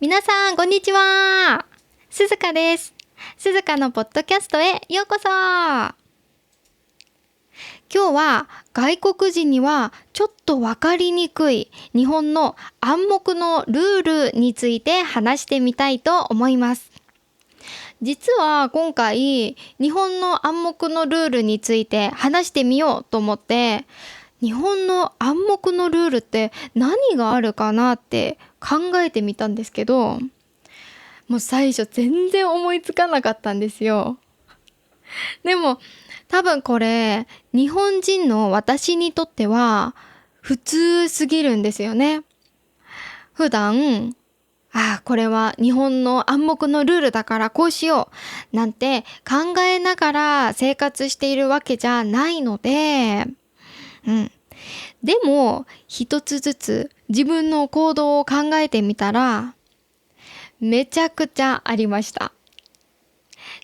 皆さんこんにちは。すずかです。すずかのポッドキャストへようこそ。今日は外国人にはちょっとわかりにくい日本の暗黙のルールについて話してみたいと思います。実は今回日本の暗黙のルールについて話してみようと思って、日本の暗黙のルールって何があるかなって考えてみたんですけど、もう最初全然思いつかなかったんですよ。でも多分これ日本人の私にとっては普通すぎるんですよね。普段これは日本の暗黙のルールだからこうしようなんて考えながら生活しているわけじゃないので、でも一つずつ自分の行動を考えてみたらめちゃくちゃありました。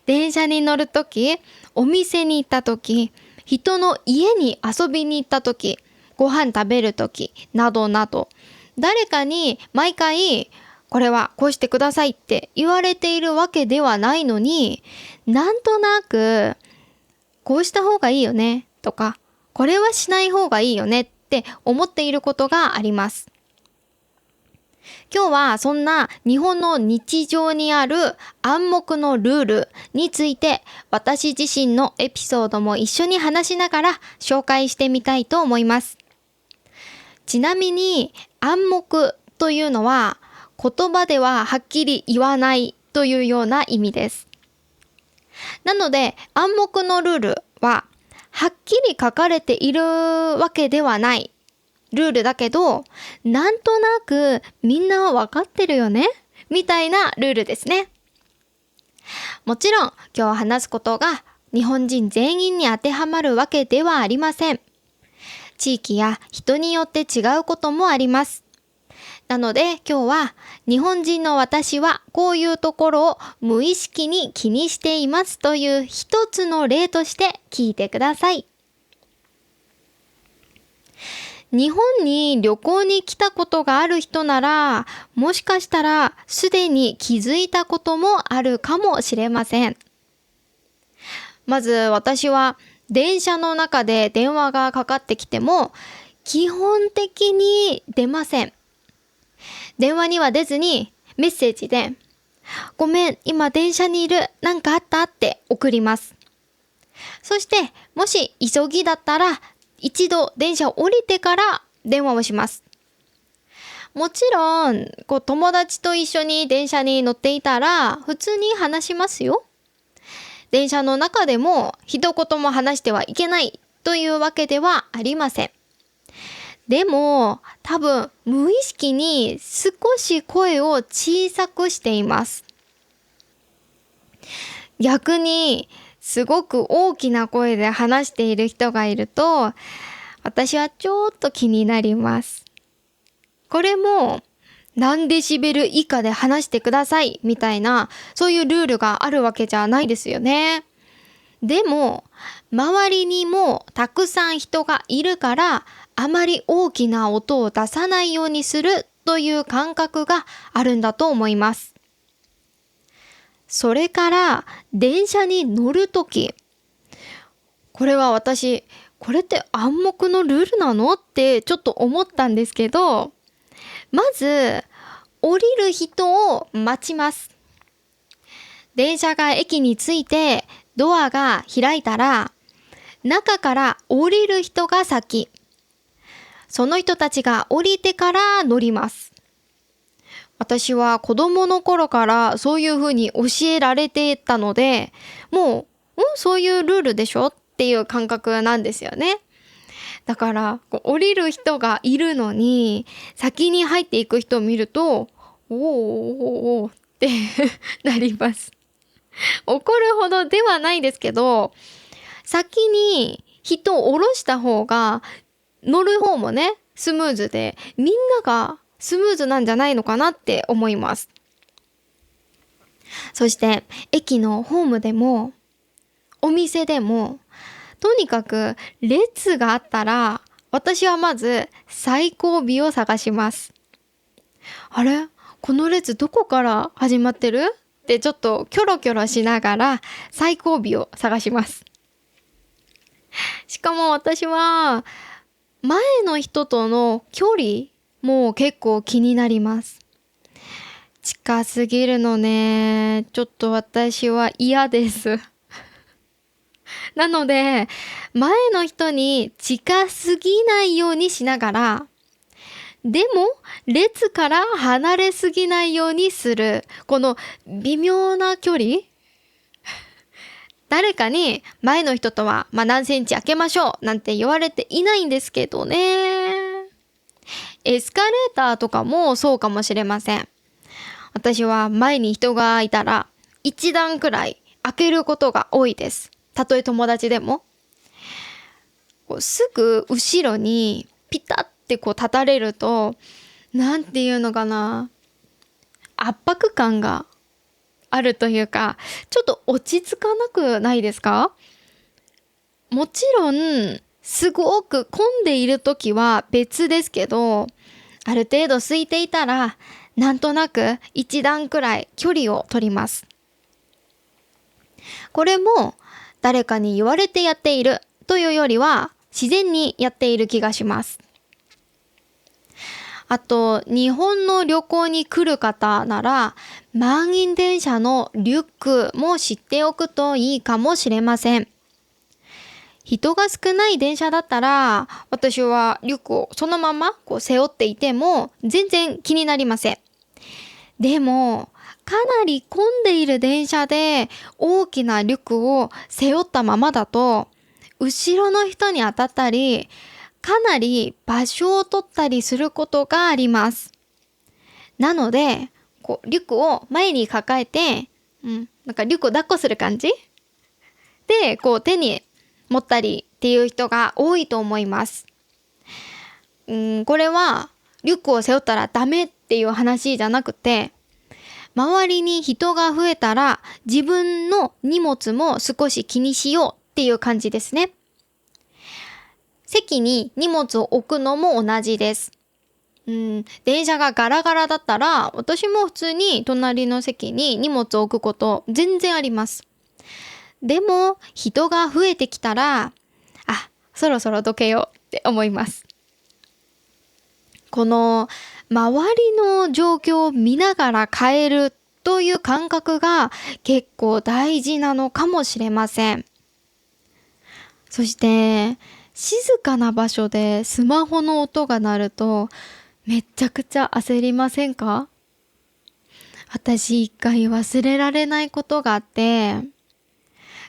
電車に乗るとき、お店に行ったとき、人の家に遊びに行ったとき、ご飯食べるときなどなど、誰かに毎回これはこうしてくださいって言われているわけではないのに、なんとなくこうした方がいいよねとか、これはしない方がいいよねって思っていることがあります。今日はそんな日本の日常にある暗黙のルールについて、私自身のエピソードも一緒に話しながら紹介してみたいと思います。ちなみに暗黙というのは言葉でははっきり言わないというような意味です。なので暗黙のルールははっきり書かれているわけではないルールだけど、なんとなくみんなは分かってるよねみたいなルールですね。もちろん今日話すことが日本人全員に当てはまるわけではありません。地域や人によって違うこともあります。なので今日は日本人の私はこういうところを無意識に気にしていますという一つの例として聞いてください。日本に旅行に来たことがある人なら、もしかしたらすでに気づいたこともあるかもしれません。まず私は電車の中で電話がかかってきても基本的に出ません。電話には出ずにメッセージでごめん今電車にいるなんかあったって送ります。そしてもし急ぎだったら一度電車を降りてから電話をします。もちろん友達と一緒に電車に乗っていたら普通に話しますよ。電車の中でも一言も話してはいけないというわけではありません。でも多分無意識に少し声を小さくしています。逆にすごく大きな声で話している人がいると、私はちょっと気になります。これも何デシベル以下で話してくださいみたいな、そういうルールがあるわけじゃないですよね。でも周りにもたくさん人がいるから、あまり大きな音を出さないようにするという感覚があるんだと思います。それから電車に乗るとき、これは私これって暗黙のルールなのってちょっと思ったんですけど、まず降りる人を待ちます。電車が駅に着いてドアが開いたら、中から降りる人が先。その人たちが降りてから乗ります。私は子供の頃からそういうふうに教えられてたので、もう、そういうルールでしょっていう感覚なんですよね。だから降りる人がいるのに先に入っていく人を見ると、おーってなります。怒るほどではないですけど、先に人を降ろした方が乗る方もねスムーズで、みんながスムーズなんじゃないのかなって思います。そして駅のホームでもお店でも、とにかく列があったら私はまず最後尾を探します。あれこの列どこから始まってるってちょっとキョロキョロしながら最後尾を探します。しかも私は前の人との距離も結構気になります。近すぎるのね、ちょっと私は嫌です。なので、前の人に近すぎないようにしながら、でも列から離れすぎないようにする。この微妙な距離、誰かに前の人とは何センチ開けましょうなんて言われていないんですけどね。エスカレーターとかもそうかもしれません。私は前に人がいたら一段くらい開けることが多いです。たとえ友達でも。すぐ後ろにピタって立たれると、なんていうのかな、圧迫感があるというか、ちょっと落ち着かなくないですか？もちろんすごく混んでいる時は別ですけど、ある程度空いていたらなんとなく一段くらい距離を取ります。これも誰かに言われてやっているというよりは自然にやっている気がします。あと、日本の旅行に来る方なら満員電車のリュックも知っておくといいかもしれません。人が少ない電車だったら、私はリュックをそのまま背負っていても全然気になりません。でも、かなり混んでいる電車で大きなリュックを背負ったままだと、後ろの人に当たったり、かなり場所を取ったりすることがあります。なので、リュックを前に抱えて、なんかリュックを抱っこする感じで、手に持ったりっていう人が多いと思います。これはリュックを背負ったらダメっていう話じゃなくて、周りに人が増えたら自分の荷物も少し気にしようっていう感じですね。席に荷物を置くのも同じです。電車がガラガラだったら、私も普通に隣の席に荷物を置くこと全然あります。でも人が増えてきたら、そろそろどけようって思います。この周りの状況を見ながら変えるという感覚が結構大事なのかもしれません。そして静かな場所でスマホの音が鳴るとめちゃくちゃ焦りませんか？私一回忘れられないことがあって、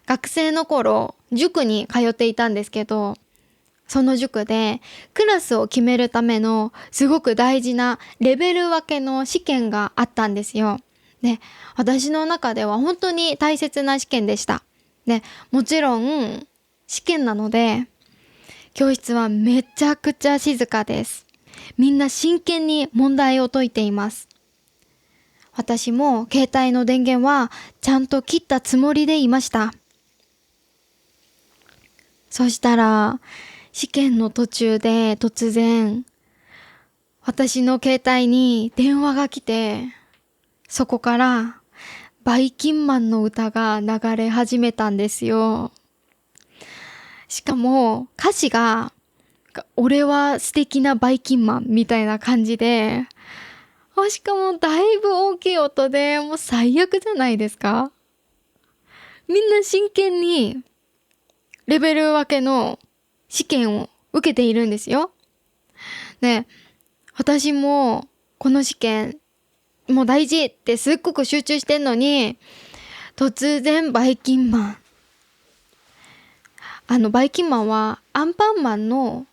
学生の頃塾に通っていたんですけど、その塾でクラスを決めるためのすごく大事なレベル分けの試験があったんですよ。で、私の中では本当に大切な試験でした。で、もちろん試験なので教室はめちゃくちゃ静かです。みんな真剣に問題を解いています。私も携帯の電源はちゃんと切ったつもりでいました。そしたら試験の途中で突然私の携帯に電話が来て、そこからバイキンマンの歌が流れ始めたんですよ。しかも歌詞が俺は素敵なバイキンマンみたいな感じで、しかもだいぶ大きい音でもう最悪じゃないですか？みんな真剣にレベル分けの試験を受けているんですよ。で、私もこの試験もう大事ってすっごく集中してんのに、突然バイキンマン。バイキンマンはアンパンマン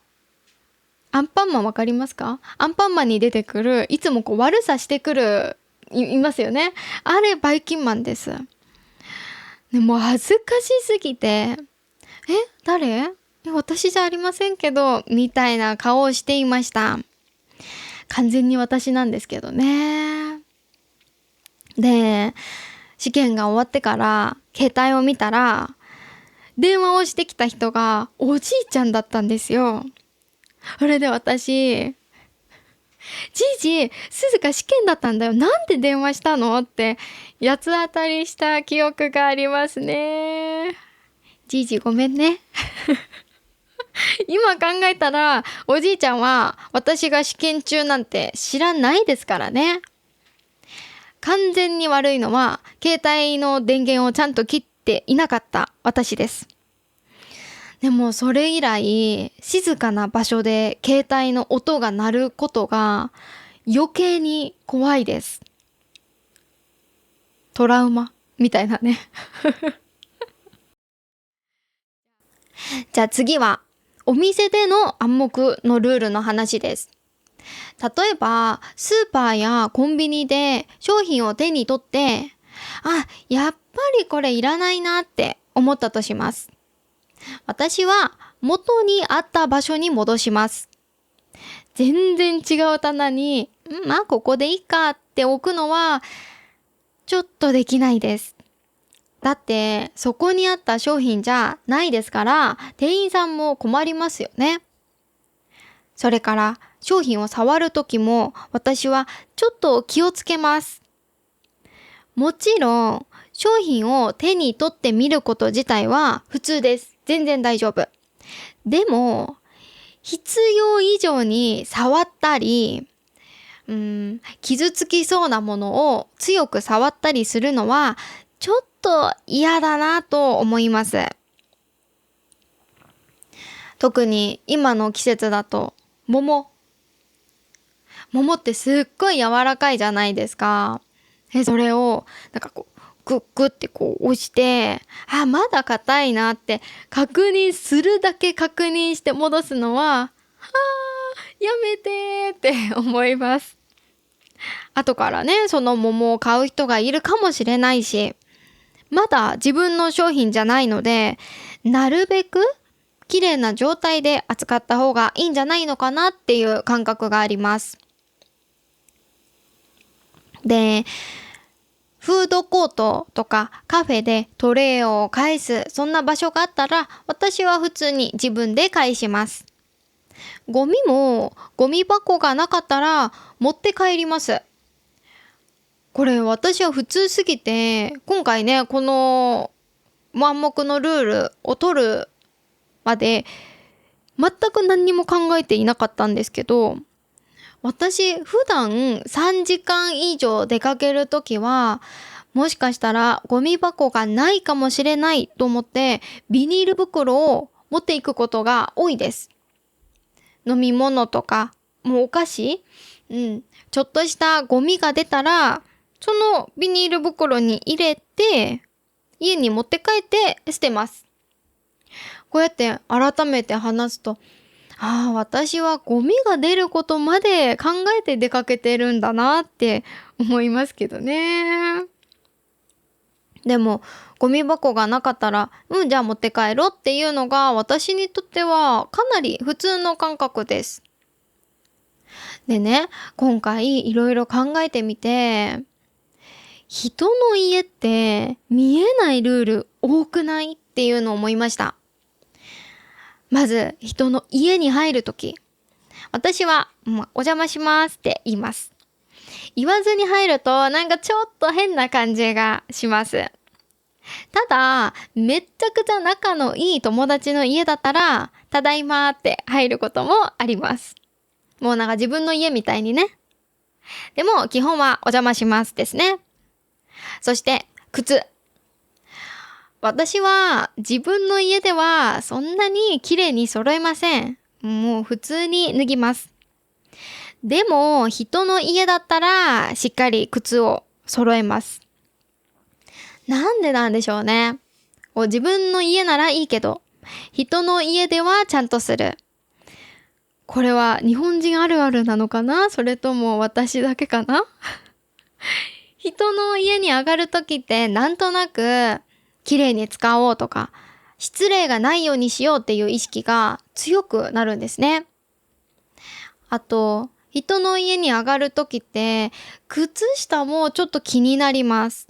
わかりますか？アンパンマンに出てくる、いつも悪さしてくる、いますよね。あれバイキンマンです。でも恥ずかしすぎて、誰？私じゃありませんけど、みたいな顔をしていました。完全に私なんですけどね。で、試験が終わってから携帯を見たら、電話をしてきた人がおじいちゃんだったんですよ。それで私じいじ、鈴鹿試験だったんだよ。なんで電話したのって八つ当たりした記憶がありますね。じいじごめんね。今考えたらおじいちゃんは私が試験中なんて知らないですからね。完全に悪いのは携帯の電源をちゃんと切っていなかった私です。でもそれ以来静かな場所で携帯の音が鳴ることが余計に怖いです。トラウマみたいなね。じゃあ次はお店での暗黙のルールの話です。例えばスーパーやコンビニで商品を手に取ってやっぱりこれいらないなって思ったとします。私は元にあった場所に戻します。全然違う棚にここでいいかって置くのはちょっとできないです。だってそこにあった商品じゃないですから店員さんも困りますよね。それから商品を触るときも私はちょっと気をつけます。もちろん商品を手に取ってみること自体は普通です。全然大丈夫。でも必要以上に触ったり傷つきそうなものを強く触ったりするのはちょっと嫌だなと思います。特に今の季節だと桃ってすっごい柔らかいじゃないですか。それをグッグって押してまだ硬いなって確認するだけ確認して戻すのはやめてって思います。後からねその桃を買う人がいるかもしれないし、まだ自分の商品じゃないのでなるべく綺麗な状態で扱った方がいいんじゃないのかなっていう感覚があります。で、フードコートとかカフェでトレーを返すそんな場所があったら私は普通に自分で返します。ゴミもゴミ箱がなかったら持って帰ります。これ私は普通すぎて今回ねこの暗黙のルールを取るまで全く何にも考えていなかったんですけど、私普段3時間以上出かけるときはもしかしたらゴミ箱がないかもしれないと思ってビニール袋を持っていくことが多いです。飲み物とかもうお菓子、ちょっとしたゴミが出たらそのビニール袋に入れて家に持って帰って捨てます。こうやって改めて話すと私はゴミが出ることまで考えて出かけてるんだなって思いますけどね。でもゴミ箱がなかったらじゃあ持って帰ろうっていうのが私にとってはかなり普通の感覚です。でね、今回いろいろ考えてみて人の家って見えないルール多くないっていうのを思いました。まず人の家に入るとき、私はお邪魔しますって言います。言わずに入るとちょっと変な感じがします。ただめっちゃくちゃ仲のいい友達の家だったらただいまって入ることもあります。もう自分の家みたいにね。でも基本はお邪魔しますですね。そして靴。私は自分の家ではそんなに綺麗に揃えません。もう普通に脱ぎます。でも人の家だったらしっかり靴を揃えます。なんでなんでしょうね。自分の家ならいいけど人の家ではちゃんとする。これは日本人あるあるなのかな、それとも私だけかな。人の家に上がるときってなんとなく綺麗に使おうとか失礼がないようにしようっていう意識が強くなるんですね。あと人の家に上がるときって靴下もちょっと気になります。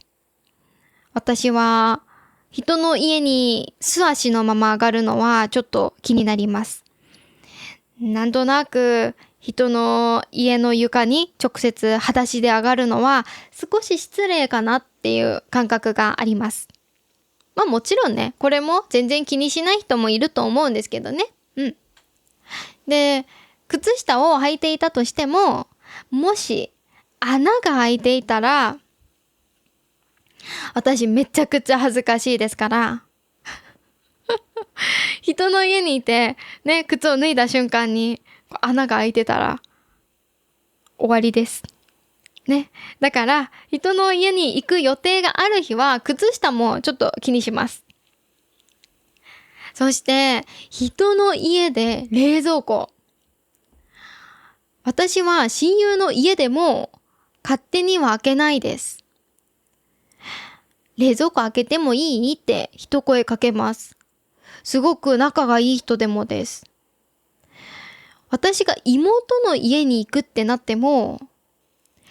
私は人の家に素足のまま上がるのはちょっと気になります。なんとなく人の家の床に直接裸足で上がるのは少し失礼かなっていう感覚があります。まあもちろんね、これも全然気にしない人もいると思うんですけどね。で、靴下を履いていたとしても、もし穴が開いていたら、私めちゃくちゃ恥ずかしいですから、人の家にいてね、靴を脱いだ瞬間に穴が開いてたら終わりですね。だから人の家に行く予定がある日は靴下もちょっと気にします。そして人の家で冷蔵庫、私は親友の家でも勝手には開けないです。冷蔵庫開けてもいいって一声かけます。すごく仲がいい人でもです。私が妹の家に行くってなっても、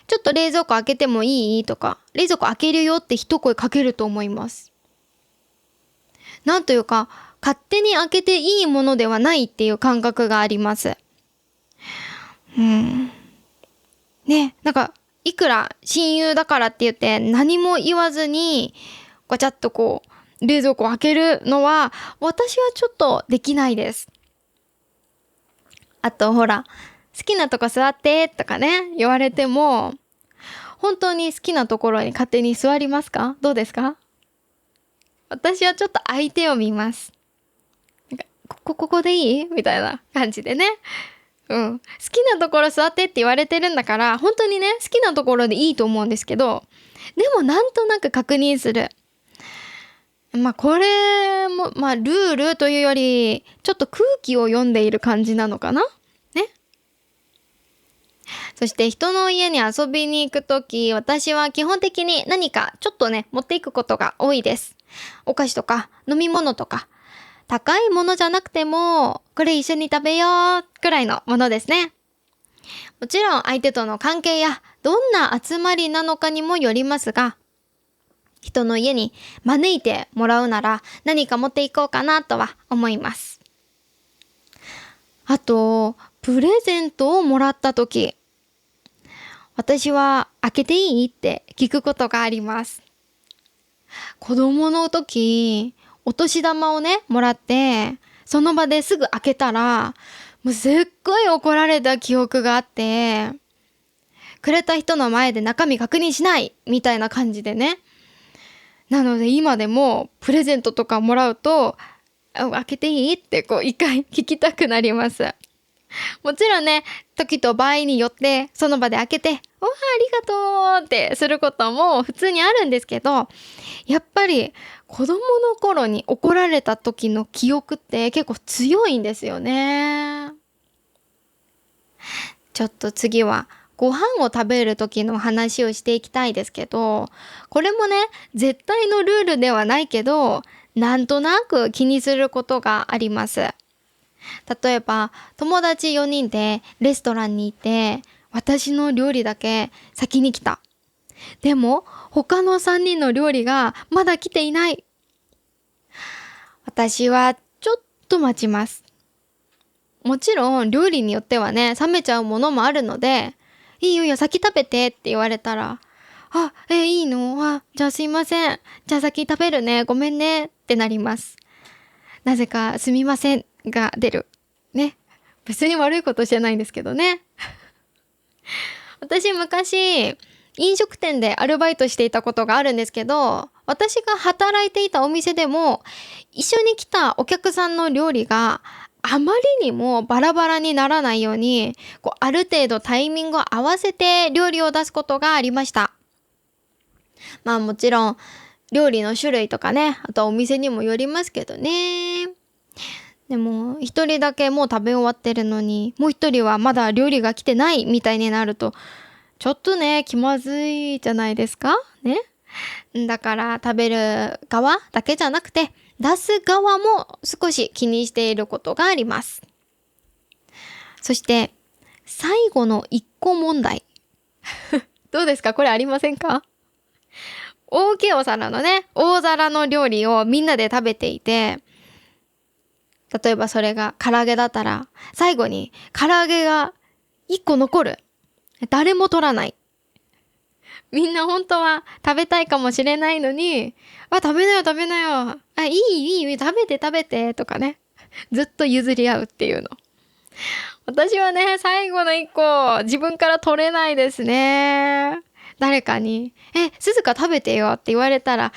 ちょっと冷蔵庫開けてもいいとか、冷蔵庫開けるよって一声かけると思います。なんというか、勝手に開けていいものではないっていう感覚があります。ね、なんか、いくら親友だからって言って何も言わずに、ガチャッとこう、冷蔵庫を開けるのは、私はちょっとできないです。あとほら、好きなとこ座ってとかね、言われても、本当に好きなところに勝手に座りますか？どうですか？私はちょっと相手を見ます。なんかここでいい？みたいな感じでね。好きなところ座ってって言われてるんだから、本当にね、好きなところでいいと思うんですけど、でもなんとなく確認する。まあこれも、まあルールというより、ちょっと空気を読んでいる感じなのかな？ね。そして人の家に遊びに行くとき、私は基本的に何かちょっとね、持っていくことが多いです。お菓子とか飲み物とか、高いものじゃなくても、これ一緒に食べようくらいのものですね。もちろん相手との関係やどんな集まりなのかにもよりますが、人の家に招いてもらうなら何か持っていこうかなとは思います。あと、プレゼントをもらったとき、私は開けていいって聞くことがあります。子供の時、お年玉をね、もらって、その場ですぐ開けたら、もうすっごい怒られた記憶があって、くれた人の前で中身確認しないみたいな感じでね。なので今でもプレゼントとかもらうと、開けていいってこう一回聞きたくなります。もちろんね、時と場合によってその場で開けて、ありがとうってすることも普通にあるんですけど、やっぱり子供の頃に怒られた時の記憶って結構強いんですよね。ちょっと次はご飯を食べる時の話をしていきたいですけど、これもね、絶対のルールではないけど、なんとなく気にすることがあります。例えば、友達4人でレストランに行って、私の料理だけ先に来た。でも、他の3人の料理がまだ来ていない。私はちょっと待ちます。もちろん料理によってはね、冷めちゃうものもあるので、いいよいいよ先食べてって言われたら、いいの？じゃあすいません。じゃあ先食べるね。ごめんねってなります。なぜかすみませんが出る。ね。別に悪いことしてないんですけどね。私昔、飲食店でアルバイトしていたことがあるんですけど、私が働いていたお店でも、一緒に来たお客さんの料理があまりにもバラバラにならないように、ある程度タイミングを合わせて料理を出すことがありました。まあもちろん、料理の種類とかね、あとはお店にもよりますけどね。でも、一人だけもう食べ終わってるのに、もう一人はまだ料理が来てないみたいになると、ちょっとね、気まずいじゃないですかね。だから食べる側だけじゃなくて、出す側も少し気にしていることがあります。そして、最後の一個問題。どうですか？これありませんか？大きいお皿のね、大皿の料理をみんなで食べていて、例えばそれが唐揚げだったら、最後に唐揚げが1個残る。誰も取らない。みんな本当は食べたいかもしれないのに、食べなよ食べなよ。いい、食べてとかね。ずっと譲り合うっていうの。私はね、最後の1個、自分から取れないですね。誰かに、鈴鹿食べてよって言われたら、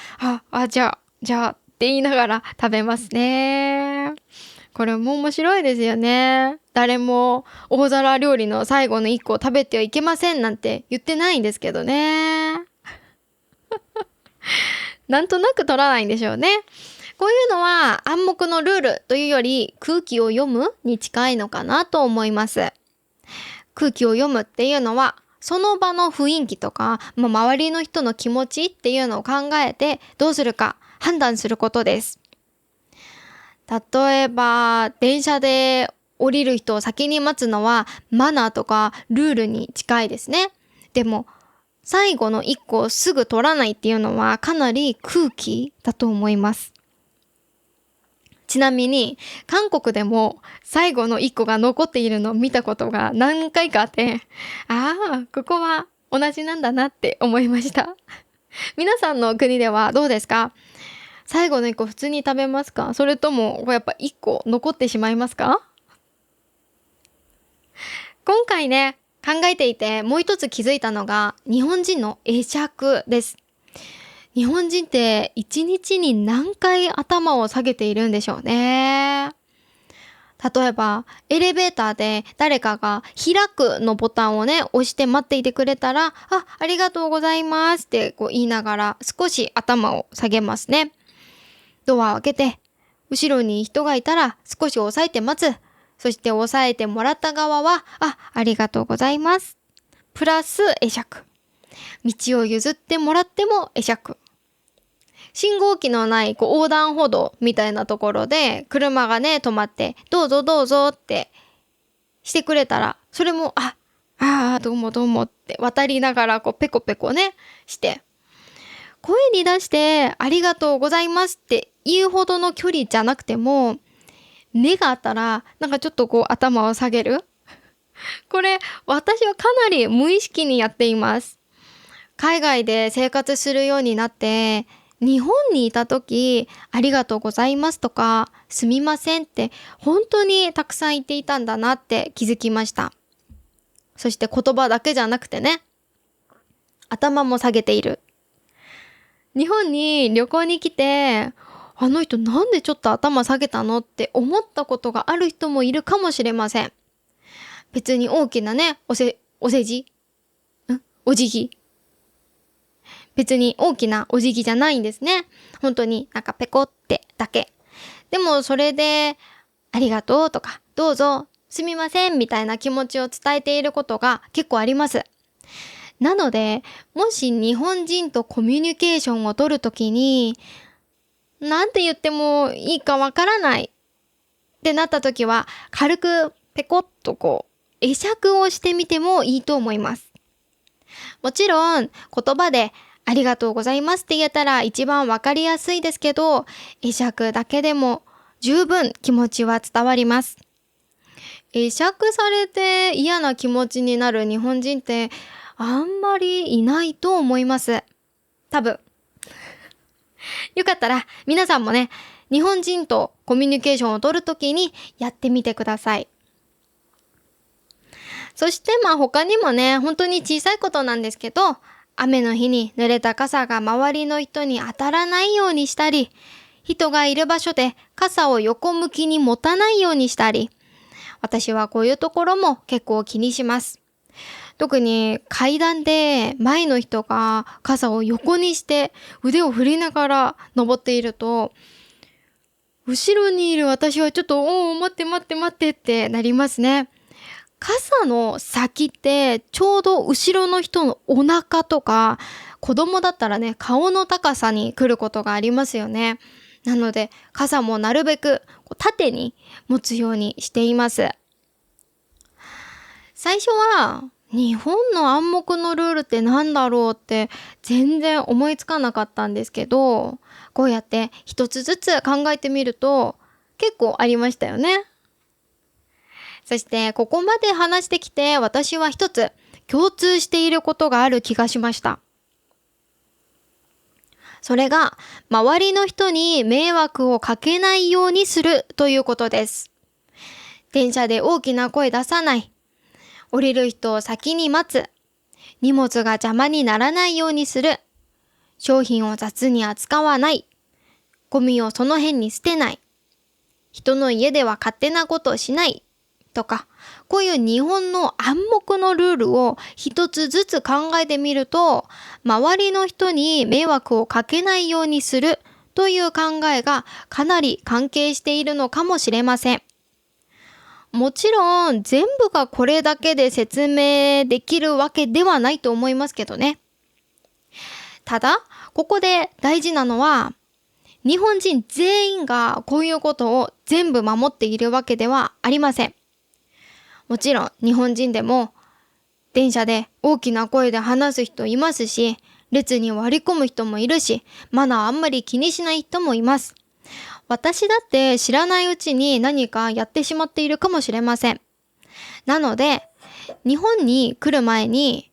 じゃあって言いながら食べますね。これも面白いですよね。誰も大皿料理の最後の1個を食べてはいけませんなんて言ってないんですけどね。なんとなく取らないんでしょうね。こういうのは暗黙のルールというより空気を読むに近いのかなと思います。空気を読むっていうのはその場の雰囲気とか、周りの人の気持ちっていうのを考えてどうするか判断することです。例えば電車で降りる人を先に待つのはマナーとかルールに近いですね。でも最後の1個をすぐ取らないっていうのはかなり空気だと思います。ちなみに韓国でも最後の1個が残っているのを見たことが何回かあって、ここは同じなんだなって思いました。皆さんの国ではどうですか？最後の1個普通に食べますか？それともやっぱ1個残ってしまいますか？今回ね、考えていてもう一つ気づいたのが日本人の会釈です。日本人って1日に何回頭を下げているんでしょうね。例えばエレベーターで誰かが開くのボタンをね押して待っていてくれたら、ありがとうございますって言いながら少し頭を下げますね。ドアを開けて後ろに人がいたら少し押さえて待つ。そして押さえてもらった側はありがとうございますプラス会釈。道を譲ってもらっても会釈。信号機のない横断歩道みたいなところで車がね止まってどうぞどうぞってしてくれたら、それもどうもどうもって渡りながらペコペコねして声に出してありがとうございますって言うほどの距離じゃなくても、目があったらなんかちょっと頭を下げる。これ私はかなり無意識にやっています。海外で生活するようになって日本にいた時ありがとうございますとかすみませんって本当にたくさん言っていたんだなって気づきました。そして言葉だけじゃなくてね、頭も下げている。日本に旅行に来てあの人なんでちょっと頭下げたのって思ったことがある人もいるかもしれません。別に大きなねお辞儀別に大きなお辞儀じゃないんですね。本当になんかペコってだけ。でもそれでありがとうとかどうぞすみませんみたいな気持ちを伝えていることが結構あります。なのでもし日本人とコミュニケーションを取るときになんて言ってもいいかわからないってなったときは軽くペコッと会釈をしてみてもいいと思います。もちろん言葉でありがとうございますって言えたら一番わかりやすいですけど、会釈だけでも十分気持ちは伝わります。会釈されて嫌な気持ちになる日本人ってあんまりいないと思います。多分。よかったら皆さんもね、日本人とコミュニケーションを取るときにやってみてください。そして他にもね、本当に小さいことなんですけど、雨の日に濡れた傘が周りの人に当たらないようにしたり、人がいる場所で傘を横向きに持たないようにしたり、私はこういうところも結構気にします。特に階段で前の人が傘を横にして腕を振りながら登っていると、後ろにいる私はちょっと待ってってなりますね。傘の先ってちょうど後ろの人のお腹とか、子供だったらね顔の高さに来ることがありますよね。なので傘もなるべく縦に持つようにしています。最初は日本の暗黙のルールってなんだろうって全然思いつかなかったんですけど、こうやって一つずつ考えてみると結構ありましたよね。そしてここまで話してきて私は一つ共通していることがある気がしました。それが周りの人に迷惑をかけないようにするということです。電車で大きな声出さない。降りる人を先に待つ。荷物が邪魔にならないようにする。商品を雑に扱わない。ゴミをその辺に捨てない。人の家では勝手なことをしない。とか、こういう日本の暗黙のルールを一つずつ考えてみると、周りの人に迷惑をかけないようにするという考えがかなり関係しているのかもしれません。もちろん全部がこれだけで説明できるわけではないと思いますけどね。ただ、ここで大事なのは、日本人全員がこういうことを全部守っているわけではありません。もちろん日本人でも電車で大きな声で話す人いますし、列に割り込む人もいるし、マナーあんまり気にしない人もいます。私だって知らないうちに何かやってしまっているかもしれません。なので、日本に来る前に、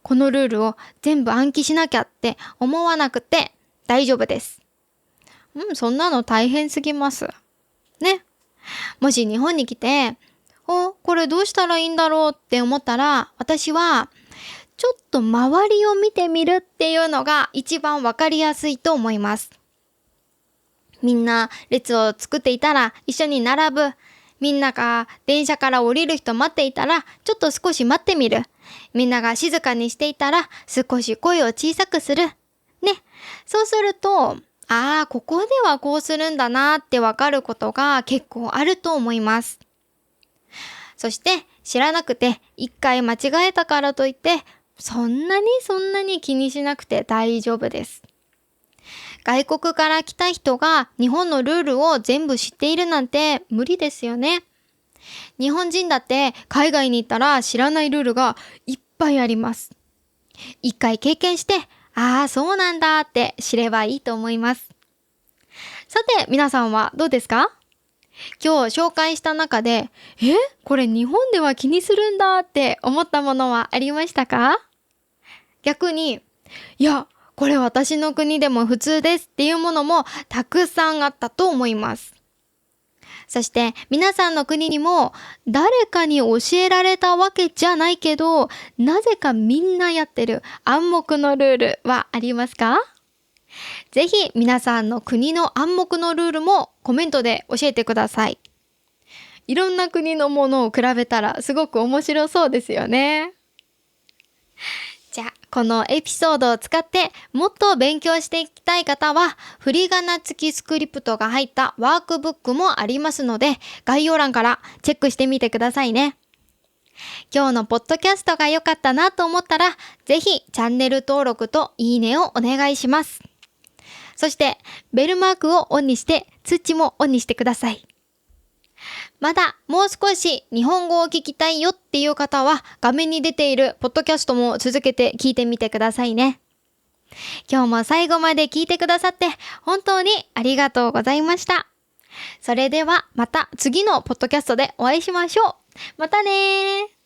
このルールを全部暗記しなきゃって思わなくて大丈夫です。そんなの大変すぎます。ね。もし日本に来て、これどうしたらいいんだろうって思ったら、私はちょっと周りを見てみるっていうのが一番わかりやすいと思います。みんな列を作っていたら一緒に並ぶ。みんなが電車から降りる人待っていたらちょっと少し待ってみる。みんなが静かにしていたら少し声を小さくする。ね。そうすると、ここではこうするんだなってわかることが結構あると思います。そして知らなくて一回間違えたからといってそんなに気にしなくて大丈夫です。外国から来た人が日本のルールを全部知っているなんて無理ですよね。日本人だって海外に行ったら知らないルールがいっぱいあります。一回経験して、そうなんだって知ればいいと思います。さて皆さんはどうですか？今日紹介した中で、これ日本では気にするんだって思ったものはありましたか？逆に、これ私の国でも普通ですっていうものもたくさんあったと思います。そして皆さんの国にも誰かに教えられたわけじゃないけど、なぜかみんなやってる暗黙のルールはありますか？ぜひ皆さんの国の暗黙のルールもコメントで教えてください。いろんな国のものを比べたらすごく面白そうですよね。じゃあ、このエピソードを使ってもっと勉強していきたい方は、振り仮名付きスクリプトが入ったワークブックもありますので、概要欄からチェックしてみてくださいね。今日のポッドキャストが良かったなと思ったら、ぜひチャンネル登録といいねをお願いします。そして、ベルマークをオンにして、通知もオンにしてください。まだもう少し日本語を聞きたいよっていう方は、画面に出ているポッドキャストも続けて聞いてみてくださいね。今日も最後まで聞いてくださって本当にありがとうございました。それではまた次のポッドキャストでお会いしましょう。またねー。